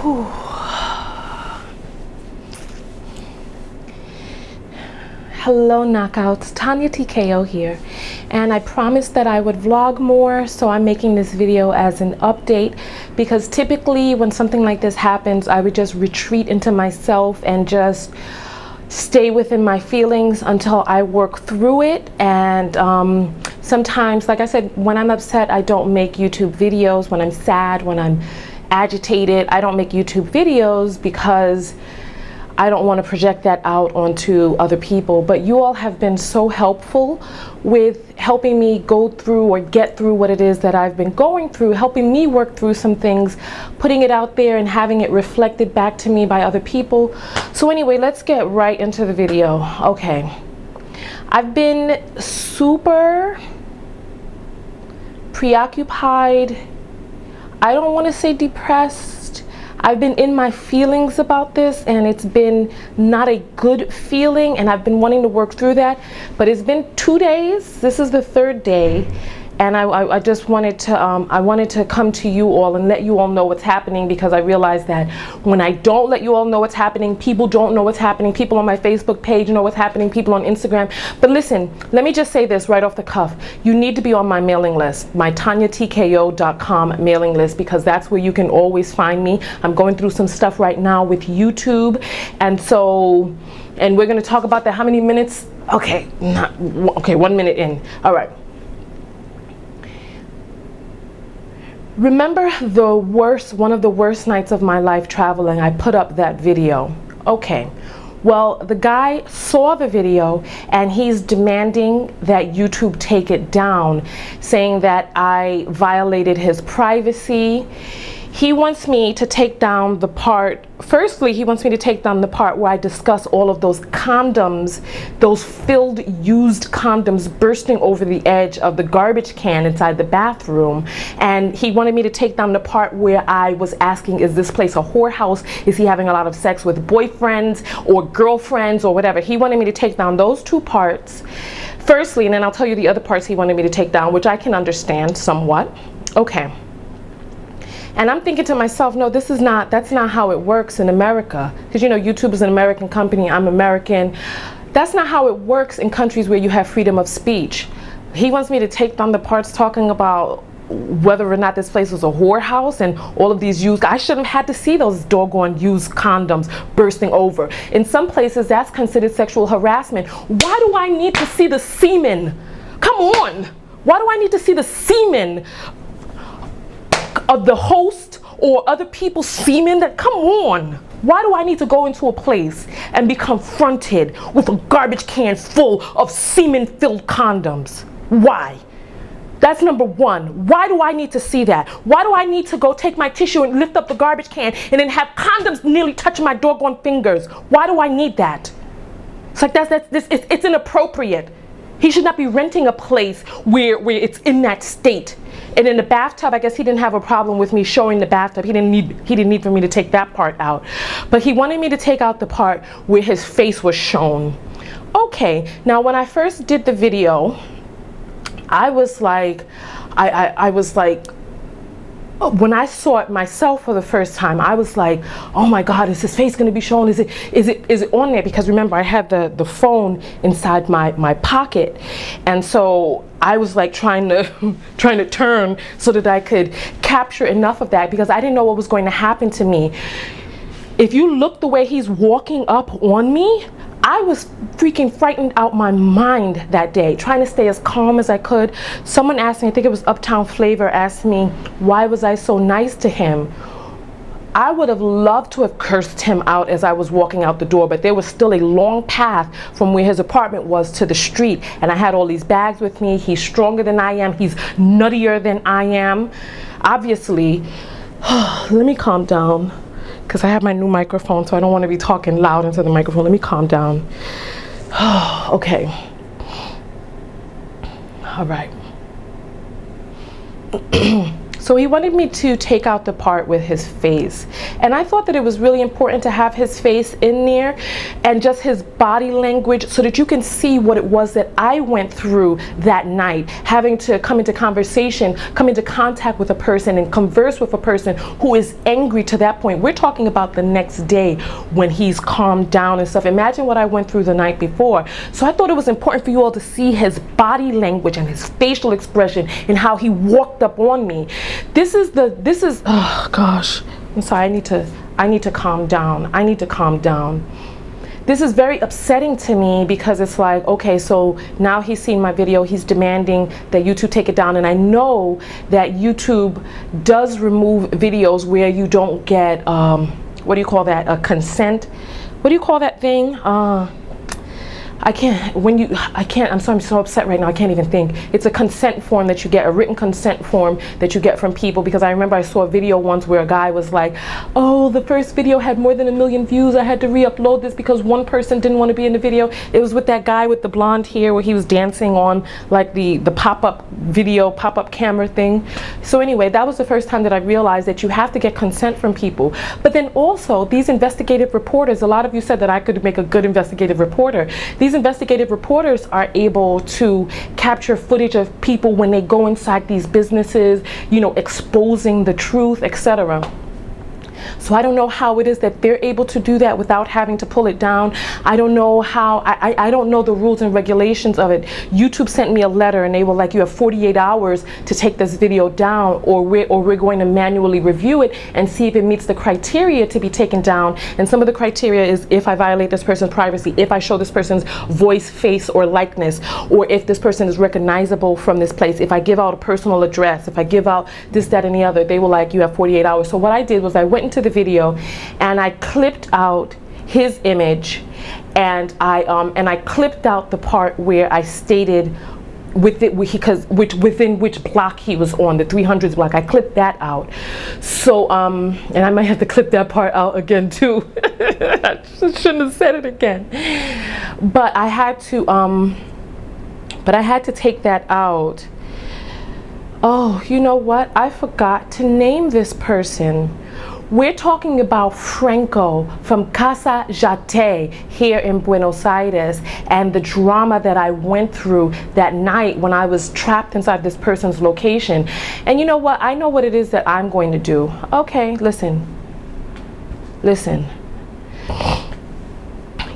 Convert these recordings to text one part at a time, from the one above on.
Whew. Hello knockouts, TonyaTko here, and I promised that I would vlog more, so I'm making this video as an update, because typically when something like this happens, I would just retreat into myself and just stay within my feelings until I work through it. And sometimes, like I said, when I'm upset, I don't make YouTube videos. When I'm sad, when I'm agitated, I don't make YouTube videos because I don't want to project that out onto other people. But you all have been so helpful with helping me go through or get through what it is that I've been going through, helping me work through some things, putting it out there and having it reflected back to me by other people. So anyway, let's get right into the video. Okay, I've been super preoccupied. I don't want to say depressed. I've been in my feelings about this, and it's been not a good feeling, and I've been wanting to work through that. But it's been 2 days. This is the third day, and I just wanted to come to you all and let you all know what's happening, because I realize that when I don't let you all know what's happening, people don't know what's happening. People on my Facebook page know what's happening, people on Instagram. But listen, let me just say this right off the cuff. You need to be on my mailing list, my TonyaTko.com mailing list, because that's where you can always find me. I'm going through some stuff right now with YouTube, and we're going to talk about that. How many minutes? Okay, 1 minute in. All right. Remember one of the worst nights of my life traveling? I put up that video. Okay, well, the guy saw the video and he's demanding that YouTube take it down, saying that I violated his privacy. He wants me to take down the part, firstly, he wants me to take down the part where I discuss all of those condoms, those filled, used condoms bursting over the edge of the garbage can inside the bathroom. And he wanted me to take down the part where I was asking, is this place a whorehouse? Is he having a lot of sex with boyfriends or girlfriends or whatever? He wanted me to take down those two parts, firstly, and then I'll tell you the other parts he wanted me to take down, which I can understand somewhat. Okay. And I'm thinking to myself, no, that's not how it works in America. Because, you know, YouTube is an American company, I'm American. That's not how it works in countries where you have freedom of speech. He wants me to take down the parts talking about whether or not this place was a whorehouse and all of these used. I shouldn't have had to see those doggone used condoms bursting over. In some places, that's considered sexual harassment. Why do I need to see the semen? Come on. Why do I need to see the semen of the host or other people's semen? That, come on. Why do I need to go into a place and be confronted with a garbage can full of semen-filled condoms? Why? That's number one. Why do I need to see that? Why do I need to go take my tissue and lift up the garbage can and then have condoms nearly touch my doggone fingers? Why do I need that? It's like it's inappropriate. He should not be renting a place where it's in that state. And in the bathtub, I guess he didn't have a problem with me showing the bathtub. He didn't need for me to take that part out. But he wanted me to take out the part where his face was shown. Okay, now when I first did the video, I was like, when I saw it myself for the first time, I was like, oh my God, is his face going to be shown? Is it on there? Because remember, I had the phone inside my pocket, and so I was like trying to turn so that I could capture enough of that, because I didn't know what was going to happen to me. If you look the way he's walking up on me, I was freaking frightened out my mind that day, trying to stay as calm as I could. Someone asked me, I think it was Uptown Flavor, asked me, why was I so nice to him? I would have loved to have cursed him out as I was walking out the door, but there was still a long path from where his apartment was to the street, and I had all these bags with me. He's stronger than I am. He's nuttier than I am. Obviously, let me calm down, because I have my new microphone, so I don't want to be talking loud into the microphone. Let me calm down. Okay. All right. So he wanted me to take out the part with his face. And I thought that it was really important to have his face in there and just his body language so that you can see what it was that I went through that night, having to come into conversation, come into contact with a person and converse with a person who is angry to that point. We're talking about the next day when he's calmed down and stuff. Imagine what I went through the night before. So I thought it was important for you all to see his body language and his facial expression and how he walked up on me. This is oh gosh, I'm sorry, I need to calm down. I need to calm down. This is very upsetting to me because it's like, okay, so now he's seen my video, he's demanding that YouTube take it down, and I know that YouTube does remove videos where you don't get what do you call that, a consent, what do you call that thing, I'm sorry, I'm so upset right now, I can't even think. It's a consent form that you get, a written consent form that you get from people, because I remember I saw a video once where a guy was like, oh, the first video had more than 1 million views, I had to re-upload this because one person didn't want to be in the video. It was with that guy with the blonde hair where he was dancing on like the pop-up video, pop-up camera thing. So anyway, that was the first time that I realized that you have to get consent from people. But then also, these investigative reporters, a lot of you said that I could make a good investigative reporter. These investigative reporters are able to capture footage of people when they go inside these businesses, you know, exposing the truth, etc. So I don't know how it is that they're able to do that without having to pull it down. I don't know how, I don't know the rules and regulations of it. YouTube sent me a letter and they were like, you have 48 hours to take this video down, or we're going to manually review it and see if it meets the criteria to be taken down. And some of the criteria is if I violate this person's privacy, if I show this person's voice, face, or likeness, or if this person is recognizable from this place, if I give out a personal address, if I give out this, that, and the other. They were like, you have 48 hours. So what I did was I went into the video and I clipped out his image, and I clipped out the part where I stated within which block he was on, the 300s block. I clipped that out. So and I might have to clip that part out again too. I shouldn't have said it again. But I had to take that out. Oh, you know what? I forgot to name this person. We're talking about Franco from Casa Yatay here in Buenos Aires, and the drama that I went through that night when I was trapped inside this person's location. And you know what? I know what it is that I'm going to do. Okay, listen.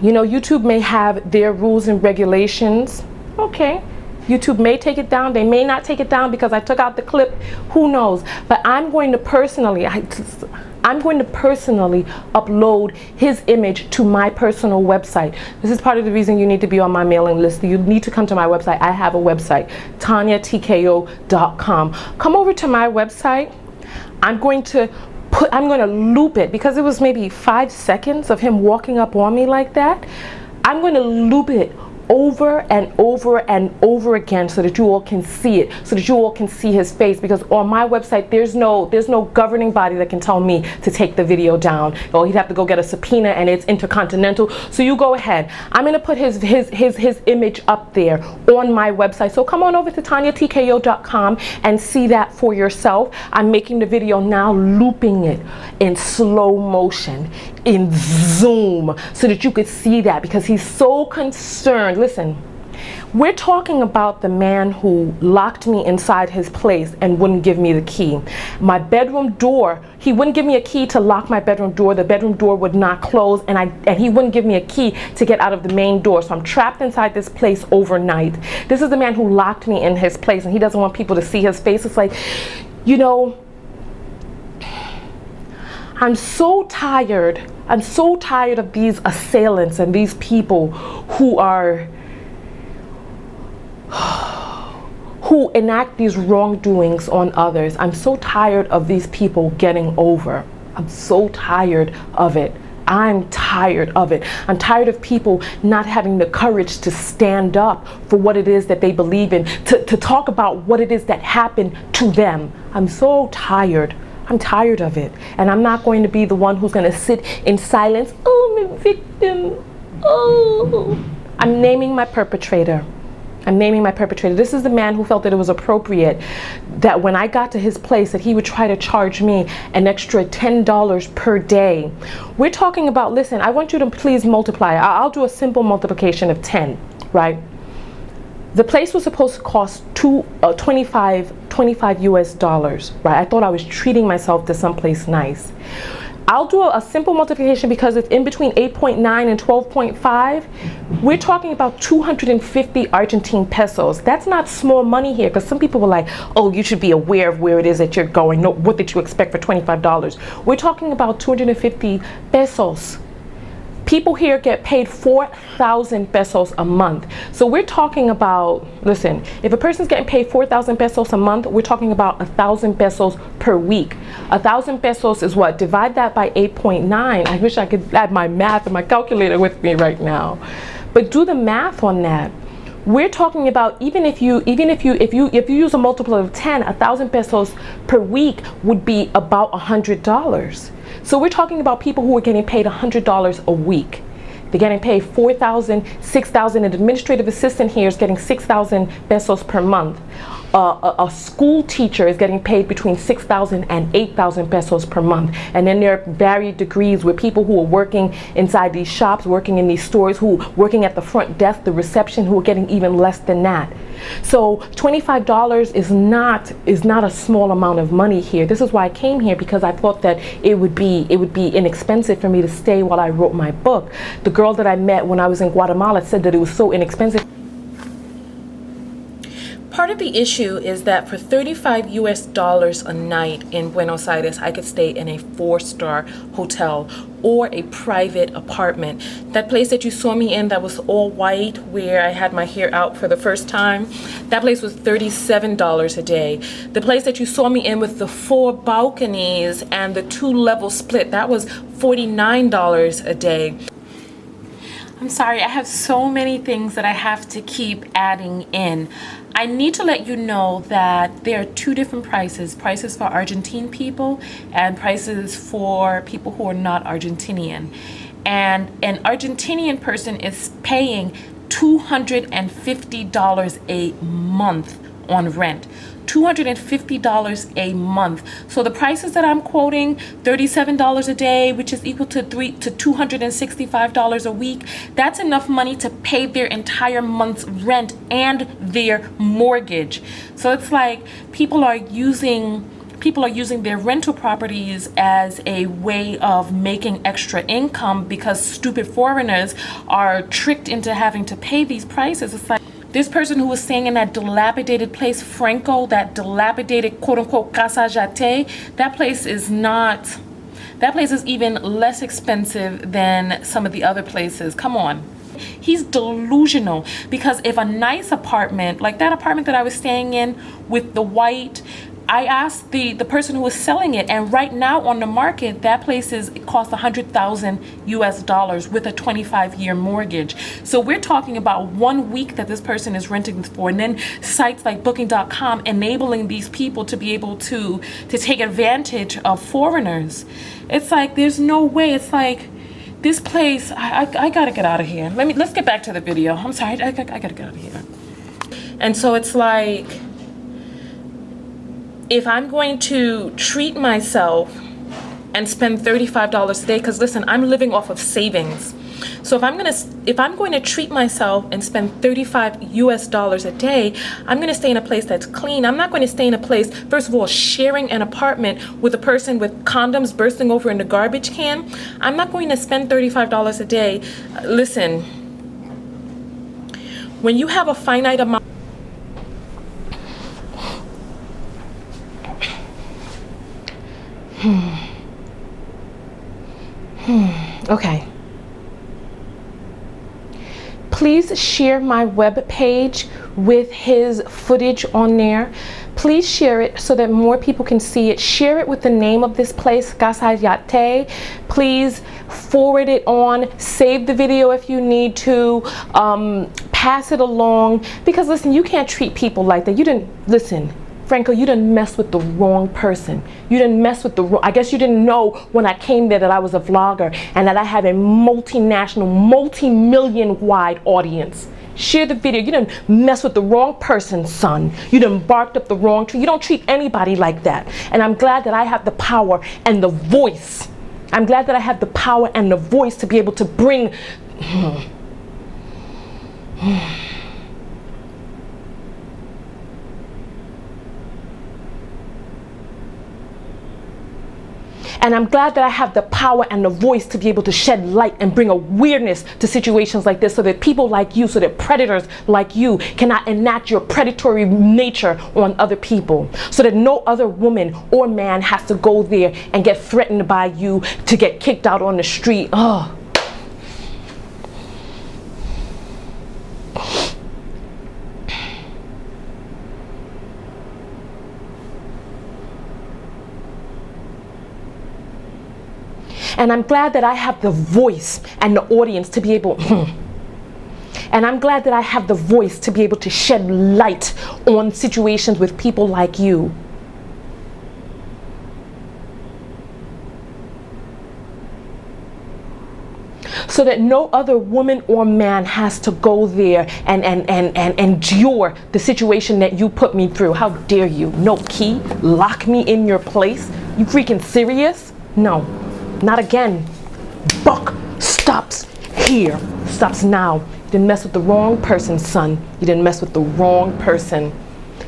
You know, YouTube may have their rules and regulations. Okay. YouTube may take it down, they may not take it down because I took out the clip, who knows. But I'm going to personally upload his image to my personal website. This is part of the reason you need to be on my mailing list. You need to come to my website. I have a website, TonyaTko.com. Come over to my website. I'm going to loop it because it was maybe 5 seconds of him walking up on me like that. I'm going to loop it over and over and over again so that you all can see it, so that you all can see his face, because on my website there's no governing body that can tell me to take the video down. Or he'd have to go get a subpoena, and it's intercontinental. So you go ahead. I'm gonna put his image up there on my website. So come on over to TonyaTko.com and see that for yourself. I'm making the video now, looping it in slow motion, in zoom, so that you could see that, because he's so concerned. Listen, we're talking about the man who locked me inside his place and wouldn't give me the key. My bedroom door, he wouldn't give me a key to lock my bedroom door. The bedroom door would not close, and he wouldn't give me a key to get out of the main door. So I'm trapped inside this place overnight. This is the man who locked me in his place, and he doesn't want people to see his face. It's like, you know, I'm so tired of these assailants and these people who enact these wrongdoings on others. I'm so tired of these people getting over. I'm so tired of it. I'm tired of it. I'm tired of people not having the courage to stand up for what it is that they believe in, to talk about what it is that happened to them. I'm so tired. I'm tired of it. And I'm not going to be the one who's going to sit in silence. Oh, I'm a victim. Oh. I'm naming my perpetrator. I'm naming my perpetrator. This is the man who felt that it was appropriate that when I got to his place that he would try to charge me an extra $10 per day. We're talking about, listen, I want you to please multiply. I'll do a simple multiplication of 10, right? The place was supposed to cost 25 US dollars, right? I thought I was treating myself to someplace nice. I'll do a simple multiplication because it's in between 8.9 and 12.5. We're talking about 250 Argentine pesos. That's not small money here, because some people were like, oh, you should be aware of where it is that you're going. No, what did you expect for $25? We're talking about 250 pesos. People here get paid 4,000 pesos a month. So we're talking about, listen, if a person's getting paid 4,000 pesos a month, we're talking about 1,000 pesos per week. 1,000 pesos is what? Divide that by 8.9. I wish I could add my math and my calculator with me right now. But do the math on that. We're talking about even if you use a multiple of 10, 1,000 pesos per week would be about $100. So we're talking about people who are getting paid $100 a week. They're getting paid 4,000, 6,000. An administrative assistant here is getting 6,000 pesos per month. A school teacher is getting paid between 6,000 and 8,000 pesos per month. And then there are varied degrees with people who are working inside these shops, working in these stores, who are working at the front desk, the reception, who are getting even less than that. So $25 is not a small amount of money here. This is why I came here, because I thought that it would be inexpensive for me to stay while I wrote my book. The girl that I met when I was in Guatemala said that it was so inexpensive. Part of the issue is that for 35 US dollars a night in Buenos Aires, I could stay in a 4-star hotel or a private apartment. That place that you saw me in that was all white, where I had my hair out for the first time, that place was $37 a day. The place that you saw me in with the 4 balconies and the 2-level split, that was $49 a day. I'm sorry, I have so many things that I have to keep adding in. I need to let you know that there are 2 different prices for Argentine people and prices for people who are not Argentinian. And an Argentinian person is paying $250 a month on rent. $250 a month. So the prices that I'm quoting, $37 a day, which is equal to $265 a week, that's enough money to pay their entire month's rent and their mortgage. So it's like people are using their rental properties as a way of making extra income, because stupid foreigners are tricked into having to pay these prices. It's like this person who was staying in that dilapidated place, Franco, that dilapidated quote-unquote Casa Yatay, that place is even less expensive than some of the other places. Come on. He's delusional, because if a nice apartment, like that apartment that I was staying in with the white, I asked the person who was selling it, and right now on the market, that place it costs 100,000 US dollars with a 25-year mortgage. So we're talking about 1 week that this person is renting for, and then sites like Booking.com enabling these people to be able to take advantage of foreigners. It's like, there's no way. It's like, this place, I gotta get out of here. Let's get back to the video. I'm sorry, I gotta get out of here. And so it's like, if I'm going to treat myself and spend $35 a day, because listen, I'm living off of savings. So if I'm going to treat myself and spend 35 US dollars a day, I'm going to stay in a place that's clean. I'm not going to stay in a place, first of all, sharing an apartment with a person with condoms bursting over in the garbage can. I'm not going to spend $35 a day. Listen, when you have a finite amount, okay. Please share my web page with his footage on there. Please share it so that more people can see it. Share it with the name of this place, Casa Yatay. Please forward it on. Save the video if you need to. Pass it along. Because listen, you can't treat people like that. You didn't, listen, Franco, you didn't mess with the wrong person. You didn't mess with the wrong, I guess you didn't know when I came there that I was a vlogger and that I have a multinational, multi-million wide audience. Share the video. You done mess with the wrong person, son. You done barked up the wrong tree. You don't treat anybody like that. And I'm glad that I have the power and the voice. I'm glad that I have the power and the voice to be able to bring... And I'm glad that I have the power and the voice to be able to shed light and bring awareness to situations like this, so that people like you, so that predators like you cannot enact your predatory nature on other people, so that no other woman or man has to go there and get threatened by you to get kicked out on the street. Oh. And I'm glad that I have the voice and the audience to be able, and I'm glad that I have the voice to be able to shed light on situations with people like you. So that no other woman or man has to go there and endure the situation that you put me through. How dare you? No key? Lock me in your place? You freaking serious? No. Not again. Buck stops here. Stops now. You didn't mess with the wrong person, son. You didn't mess with the wrong person.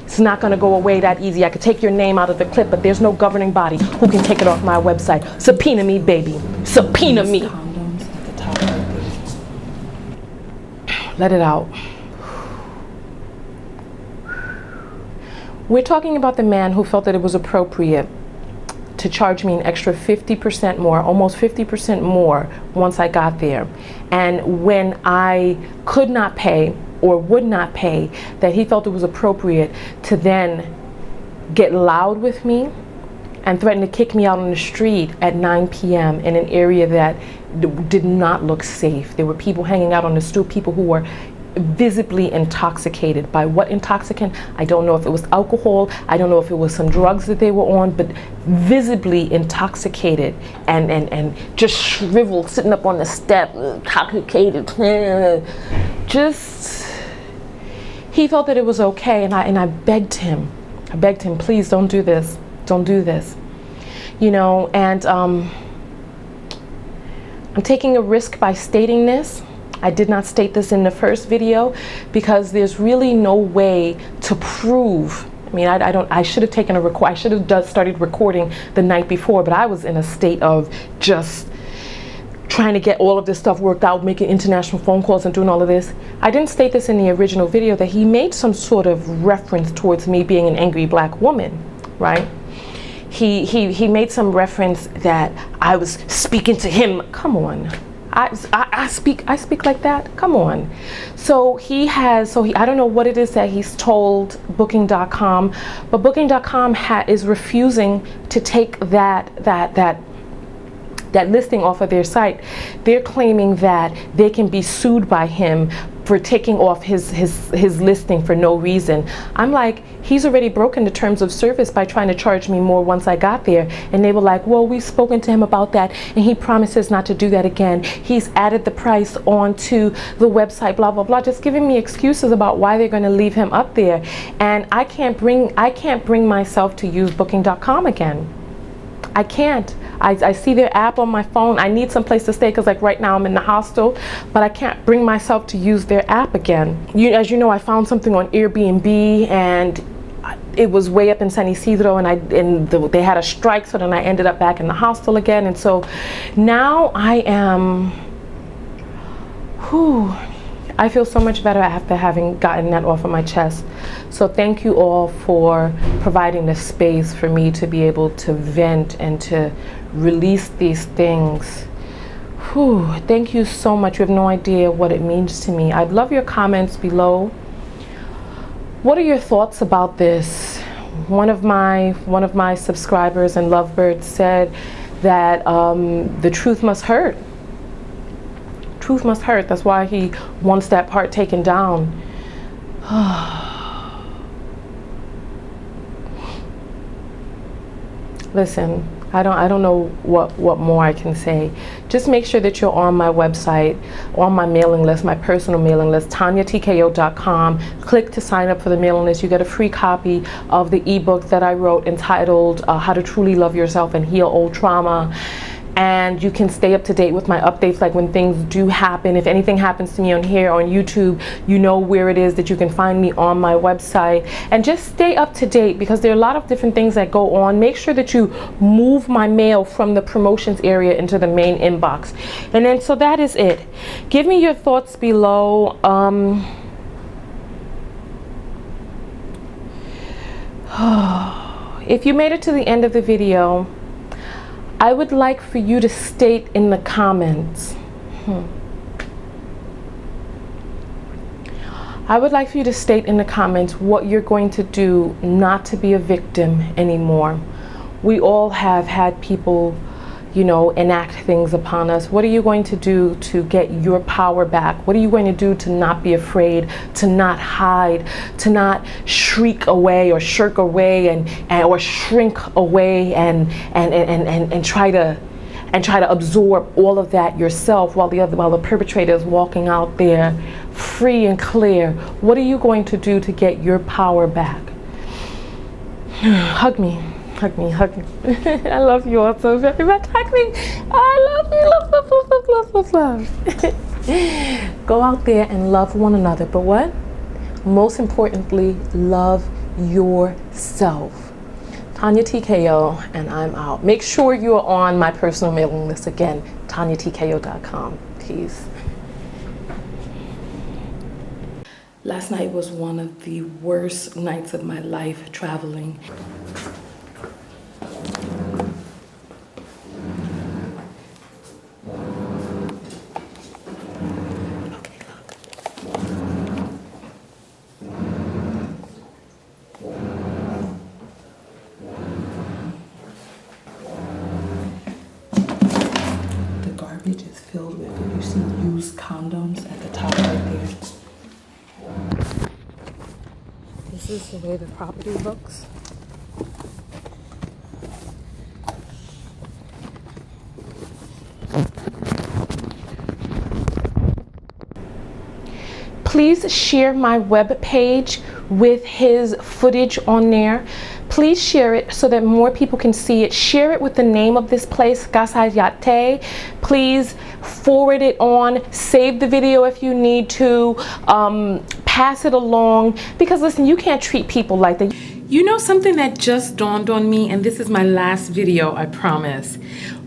It's not going to go away that easy. I could take your name out of the clip, but there's no governing body who can take it off my website. Subpoena me, baby. Subpoena me. Let it out. We're talking about the man who felt that it was appropriate to charge me an extra 50% more, almost 50% more once I got there. And when I could not pay or would not pay, that he felt it was appropriate to then get loud with me and threaten to kick me out on the street at 9 p.m. in an area that did not look safe. There were people hanging out on the stoop, people who were visibly intoxicated. By what intoxicant? I don't know if it was alcohol, I don't know if it was some drugs that they were on, but visibly intoxicated and just shriveled, sitting up on the step, intoxicated. Just, he felt that it was okay, and I begged him, please don't do this, don't do this. You know, and I'm taking a risk by stating this. I did not state this in the first video because there's really no way to prove. I mean, I should have taken a record. I should have started recording the night before, but I was in a state of just trying to get all of this stuff worked out, making international phone calls and doing all of this. I didn't state this in the original video, that he made some sort of reference towards me being an angry black woman, right? He made some reference that I was speaking to him. Come on. I speak like that? Come on. So I don't know what it is that he's told Booking.com, but Booking.com is refusing to take that listing off of their site. They're claiming that they can be sued by him for taking off his listing for no reason. I'm like, he's already broken the terms of service by trying to charge me more once I got there. And they were like, well, we've spoken to him about that and he promises not to do that again. He's added the price onto the website, blah, blah, blah, just giving me excuses about why they're going to leave him up there. And I can't bring myself to use Booking.com again. I can't. I see their app on my phone. I need some place to stay because like right now I'm in the hostel, but I can't bring myself to use their app again. As you know, I found something on Airbnb and it was way up in San Isidro, and they had a strike, so then I ended up back in the hostel again. And so now I am, I feel so much better after having gotten that off of my chest. So thank you all for providing the space for me to be able to vent and to release these things. Thank you so much. You have no idea what it means to me. I'd love your comments below. What are your thoughts about this? One of my subscribers and lovebirds said that the truth must hurt. Truth must hurt. That's why he wants that part taken down. Listen, I don't know what more I can say. Just make sure that you're on my website, on my mailing list, my personal mailing list, TonyaTko.com. Click to sign up for the mailing list. You get a free copy of the ebook that I wrote entitled How to Truly Love Yourself and Heal Old Trauma. And you can stay up to date with my updates, like when things do happen. If anything happens to me on here on YouTube, you know where it is that you can find me on my website. And just stay up to date, because there are a lot of different things that go on. Make sure that you move my mail from the promotions area into the main inbox. And then, so that is it. Give me your thoughts below. If you made it to the end of the video, I would like for you to state in the comments. I would like for you to state in the comments what you're going to do not to be a victim anymore. We all have had people, you know, enact things upon us. What are you going to do to get your power back? What are you going to do to not be afraid, to not hide, to not shriek away or shirk away or shrink away and try to absorb all of that yourself while the perpetrator is walking out there free and clear? What are you going to do to get your power back? Hug me. Hug me, hug me. I love you all so very much. Hug me. I love you. Love, love, love, love, love, love, love. Go out there and love one another. But what? Most importantly, love yourself. TonyaTko, and I'm out. Make sure you are on my personal mailing list. Again, TonyaTko.com. Peace. Last night was one of the worst nights of my life traveling. Garbage is filled with it. You see used condoms at the top right there. This is the way the property looks. Please share my webpage with his footage on there. Please share it so that more people can see it. Share it with the name of this place, Casa Yatay. Please forward it on. Save the video if you need to. Pass it along. Because listen, you can't treat people like that. You know something that just dawned on me, and this is my last video, I promise.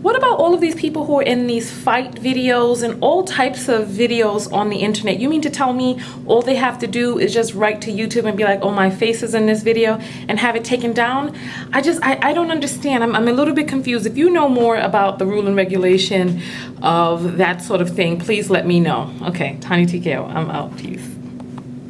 What about all of these people who are in these fight videos and all types of videos on the internet? You mean to tell me all they have to do is just write to YouTube and be like, oh, my face is in this video, and have it taken down? I don't understand. I'm a little bit confused. If you know more about the rule and regulation of that sort of thing, please let me know. Okay, TonyaTko, I'm out. Peace.